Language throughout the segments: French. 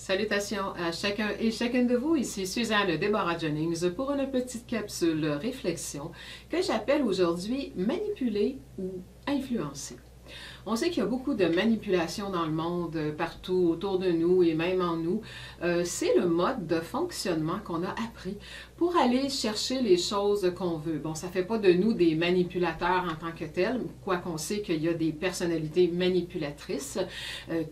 Salutations à chacun et chacune de vous, ici Suzanne Deborah Jennings pour une petite capsule réflexion que j'appelle aujourd'hui manipuler ou influencer. On sait qu'il y a beaucoup de manipulation dans le monde, partout autour de nous et même en nous. C'est le mode de fonctionnement qu'on a appris pour aller chercher les choses qu'on veut. Bon, ça ne fait pas de nous des manipulateurs en tant que tels, quoiqu'on sait qu'il y a des personnalités manipulatrices,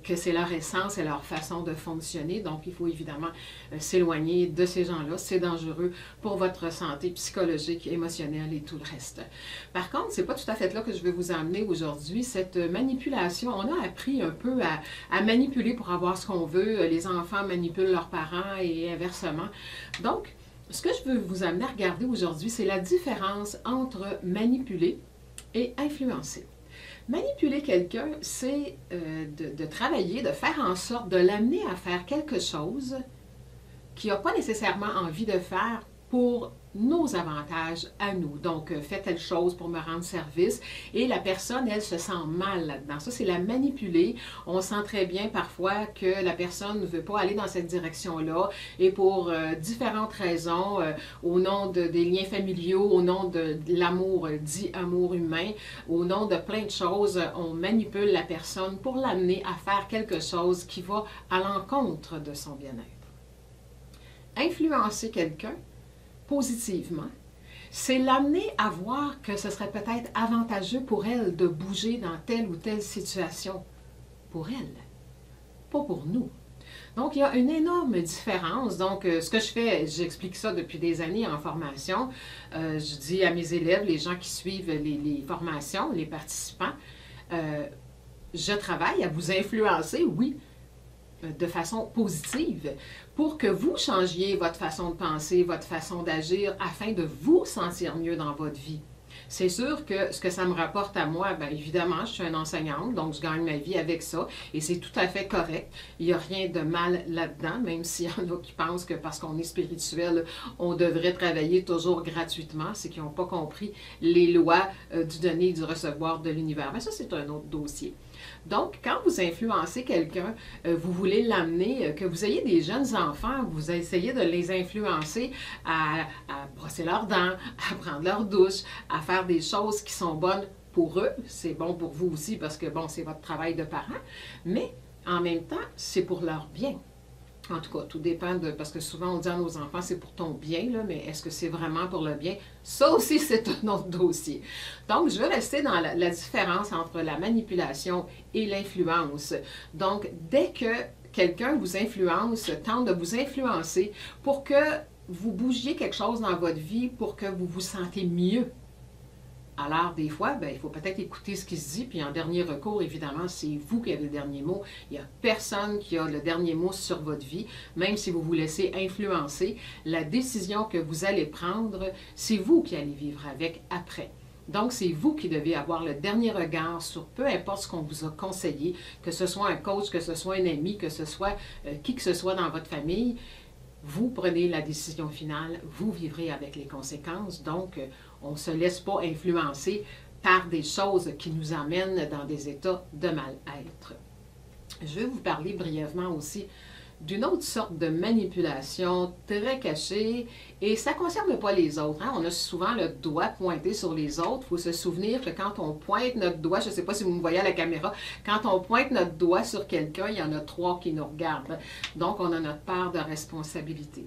que c'est leur essence et leur façon de fonctionner. Donc, il faut évidemment s'éloigner de ces gens-là. C'est dangereux pour votre santé psychologique, émotionnelle et tout le reste. Par contre, c'est pas tout à fait là que je vais vous emmener aujourd'hui. Cette manipulation, on a appris un peu à manipuler pour avoir ce qu'on veut. Les enfants manipulent leurs parents et inversement. Donc, ce que je veux vous amener à regarder aujourd'hui, c'est la différence entre manipuler et influencer. Manipuler quelqu'un, c'est de travailler, de faire en sorte de l'amener à faire quelque chose qu'il n'a pas nécessairement envie de faire pour nos avantages à nous. Donc, fais telle chose pour me rendre service. Et la personne, elle, se sent mal là-dedans. Ça, c'est la manipuler. On sent très bien parfois que la personne ne veut pas aller dans cette direction-là et pour différentes raisons, au nom des liens familiaux, au nom de l'amour, dit amour humain, au nom de plein de choses, on manipule la personne pour l'amener à faire quelque chose qui va à l'encontre de son bien-être. Influencer quelqu'un, positivement, c'est l'amener à voir que ce serait peut-être avantageux pour elle de bouger dans telle ou telle situation. Pour elle, pas pour nous. Donc, il y a une énorme différence. Donc, ce que je fais, j'explique ça depuis des années en formation. Je dis à mes élèves, les gens qui suivent les formations, les participants, je travaille à vous influencer, oui, de façon positive pour que vous changiez votre façon de penser, votre façon d'agir afin de vous sentir mieux dans votre vie. C'est sûr que ce que ça me rapporte à moi, bien évidemment, je suis une enseignante, donc je gagne ma vie avec ça et c'est tout à fait correct. Il n'y a rien de mal là-dedans, même s'il y en a qui pensent que parce qu'on est spirituel, on devrait travailler toujours gratuitement, c'est qu'ils n'ont pas compris les lois du donner et du recevoir de l'univers. Mais ça, c'est un autre dossier. Donc, quand vous influencez quelqu'un, vous voulez l'amener, que vous ayez des jeunes enfants, vous essayez de les influencer à brosser leurs dents, à prendre leur douche, à faire des choses qui sont bonnes pour eux. C'est bon pour vous aussi parce que, bon, c'est votre travail de parent, mais en même temps, c'est pour leur bien. En tout cas, tout dépend de... Parce que souvent, on dit à nos enfants, c'est pour ton bien, là, mais est-ce que c'est vraiment pour le bien? Ça aussi, c'est un autre dossier. Donc, je vais rester dans la différence entre la manipulation et l'influence. Donc, dès que quelqu'un vous influence, tente de vous influencer pour que vous bougiez quelque chose dans votre vie, pour que vous vous sentez mieux. Alors, des fois, bien, il faut peut-être écouter ce qui se dit, puis en dernier recours, évidemment, c'est vous qui avez le dernier mot. Il n'y a personne qui a le dernier mot sur votre vie, même si vous vous laissez influencer. La décision que vous allez prendre, c'est vous qui allez vivre avec après. Donc, c'est vous qui devez avoir le dernier regard sur peu importe ce qu'on vous a conseillé, que ce soit un coach, que ce soit un ami, que ce soit qui que ce soit dans votre famille. Vous prenez la décision finale, vous vivrez avec les conséquences. Donc, on ne se laisse pas influencer par des choses qui nous amènent dans des états de mal-être. Je vais vous parler brièvement aussi d'une autre sorte de manipulation très cachée, et ça ne concerne pas les autres. Hein? On a souvent le doigt pointé sur les autres. Il faut se souvenir que quand on pointe notre doigt, je ne sais pas si vous me voyez à la caméra, quand on pointe notre doigt sur quelqu'un, il y en a 3 qui nous regardent. Donc, on a notre part de responsabilité.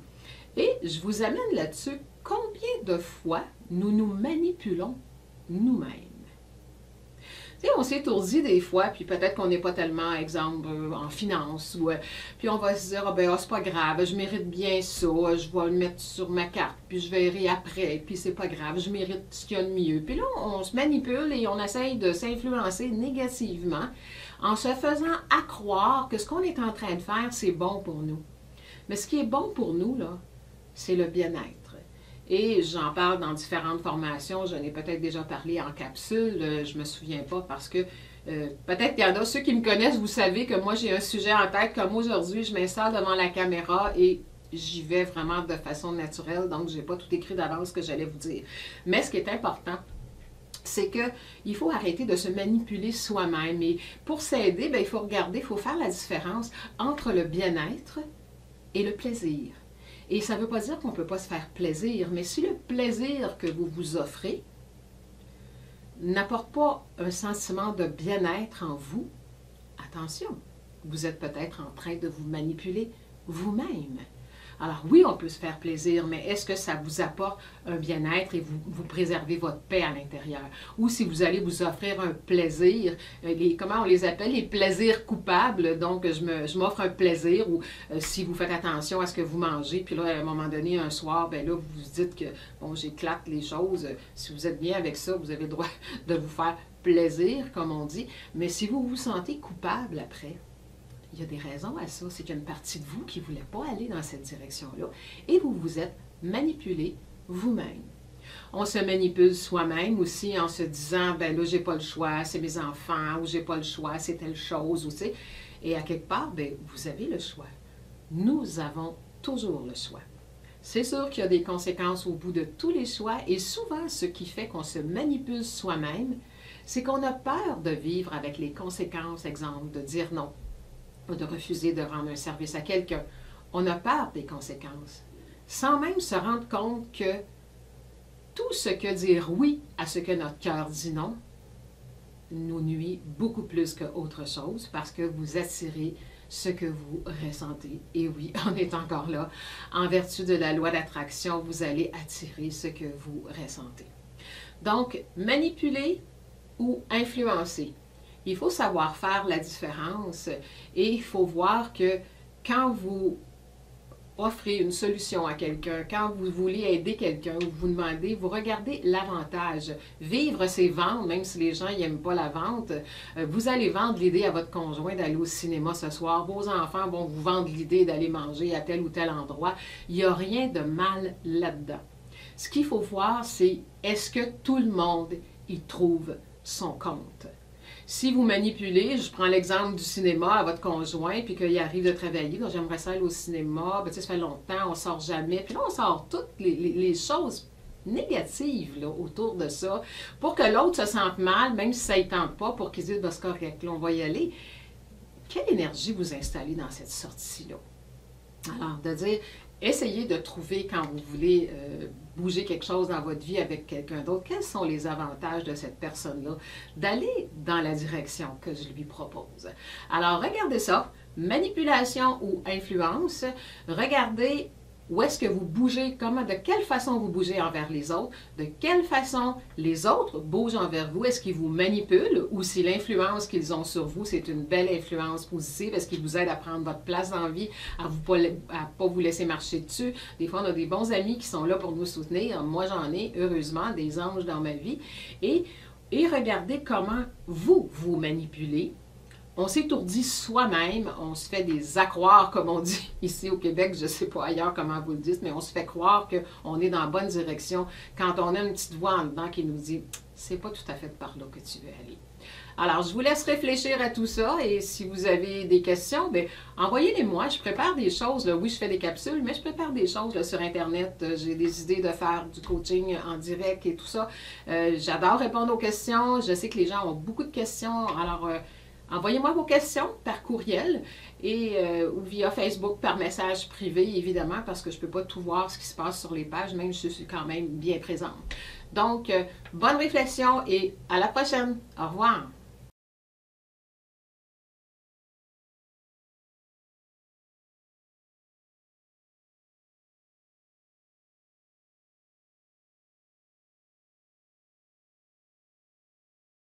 Et je vous amène là-dessus, combien de fois nous nous manipulons nous-mêmes? On s'étourdit des fois, puis peut-être qu'on n'est pas tellement, exemple, en finance, ou, puis on va se dire, ah ben, oh, c'est pas grave, je mérite bien ça, je vais le mettre sur ma carte, puis je verrai après, puis c'est pas grave, je mérite ce qu'il y a de mieux. Puis là, on se manipule et on essaye de s'influencer négativement en se faisant accroire que ce qu'on est en train de faire, c'est bon pour nous. Mais ce qui est bon pour nous, là, c'est le bien-être. Et j'en parle dans différentes formations, j'en ai peut-être déjà parlé en capsule, je ne me souviens pas parce que peut-être qu'il y en a, ceux qui me connaissent, vous savez que moi j'ai un sujet en tête, comme aujourd'hui, je m'installe devant la caméra et j'y vais vraiment de façon naturelle, donc je n'ai pas tout écrit d'avance ce que j'allais vous dire. Mais ce qui est important, c'est qu'il faut arrêter de se manipuler soi-même. Et pour s'aider, il faut regarder, il faut faire la différence entre le bien-être et le plaisir. Et ça ne veut pas dire qu'on ne peut pas se faire plaisir, mais si le plaisir que vous vous offrez n'apporte pas un sentiment de bien-être en vous, attention, vous êtes peut-être en train de vous manipuler vous-même. Alors oui, on peut se faire plaisir, mais est-ce que ça vous apporte un bien-être et vous préservez votre paix à l'intérieur? Ou si vous allez vous offrir un plaisir, comment on les appelle? Les plaisirs coupables. Donc, je m'offre un plaisir, ou si vous faites attention à ce que vous mangez, puis là, à un moment donné, un soir, ben là, vous vous dites que, bon, j'éclate les choses. Si vous êtes bien avec ça, vous avez le droit de vous faire plaisir, comme on dit. Mais si vous vous sentez coupable après, il y a des raisons à ça. C'est qu'il y a une partie de vous qui ne voulait pas aller dans cette direction-là. Et vous vous êtes manipulé vous-même. On se manipule soi-même aussi en se disant, ben là, j'ai pas le choix, c'est mes enfants, ou j'ai pas le choix, c'est telle chose, ou c'est... Et à quelque part, ben, vous avez le choix. Nous avons toujours le choix. C'est sûr qu'il y a des conséquences au bout de tous les choix, et souvent, ce qui fait qu'on se manipule soi-même, c'est qu'on a peur de vivre avec les conséquences, exemple, de dire non, ou de refuser de rendre un service à quelqu'un. On a peur des conséquences, sans même se rendre compte que tout ce que dire oui à ce que notre cœur dit non nous nuit beaucoup plus qu'autre chose, parce que vous attirez ce que vous ressentez. Et oui, on est encore là. En vertu de la loi d'attraction, vous allez attirer ce que vous ressentez. Donc, manipuler ou influencer. Il faut savoir faire la différence et il faut voir que quand vous offrez une solution à quelqu'un, quand vous voulez aider quelqu'un ou vous demandez, vous regardez l'avantage. Vivre, c'est vendre, même si les gens n'aiment pas la vente. Vous allez vendre l'idée à votre conjoint d'aller au cinéma ce soir. Vos enfants vont vous vendre l'idée d'aller manger à tel ou tel endroit. Il n'y a rien de mal là-dedans. Ce qu'il faut voir, c'est est-ce que tout le monde y trouve son compte? Si vous manipulez, je prends l'exemple du cinéma à votre conjoint, puis qu'il arrive de travailler, donc j'aimerais ça aller au cinéma, ben, ça fait longtemps, on ne sort jamais, puis là on sort toutes les choses négatives là, autour de ça, pour que l'autre se sente mal, même si ça ne tente pas, pour qu'il dise, ben, c'est correct, là, on va y aller. Quelle énergie vous installez dans cette sortie-là? Alors, de dire, essayez de trouver quand vous voulez bouger quelque chose dans votre vie avec quelqu'un d'autre, quels sont les avantages de cette personne-là, d'aller dans la direction que je lui propose. Alors, regardez ça, manipulation ou influence, regardez où est-ce que vous bougez, comment, de quelle façon vous bougez envers les autres, de quelle façon les autres bougent envers vous, est-ce qu'ils vous manipulent ou si l'influence qu'ils ont sur vous, c'est une belle influence positive, est-ce qu'ils vous aident à prendre votre place dans la vie, à pas vous laisser marcher dessus. Des fois, on a des bons amis qui sont là pour nous soutenir. Moi, j'en ai, heureusement, des anges dans ma vie. Et regardez comment vous manipulez. On s'étourdit soi-même, on se fait des accroires, comme on dit ici au Québec, je ne sais pas ailleurs comment vous le dites, mais on se fait croire qu'on est dans la bonne direction quand on a une petite voix en dedans qui nous dit « c'est pas tout à fait par là que tu veux aller ». Alors, je vous laisse réfléchir à tout ça et si vous avez des questions, bien, envoyez-les-moi. Je prépare des choses. Là. Oui, je fais des capsules, mais je prépare des choses là, sur Internet. J'ai des idées de faire du coaching en direct et tout ça. J'adore répondre aux questions. Je sais que les gens ont beaucoup de questions. Alors, envoyez-moi vos questions par courriel et ou via Facebook par message privé, évidemment, parce que je ne peux pas tout voir ce qui se passe sur les pages, même si je suis quand même bien présente. Donc, bonne réflexion et à la prochaine. Au revoir.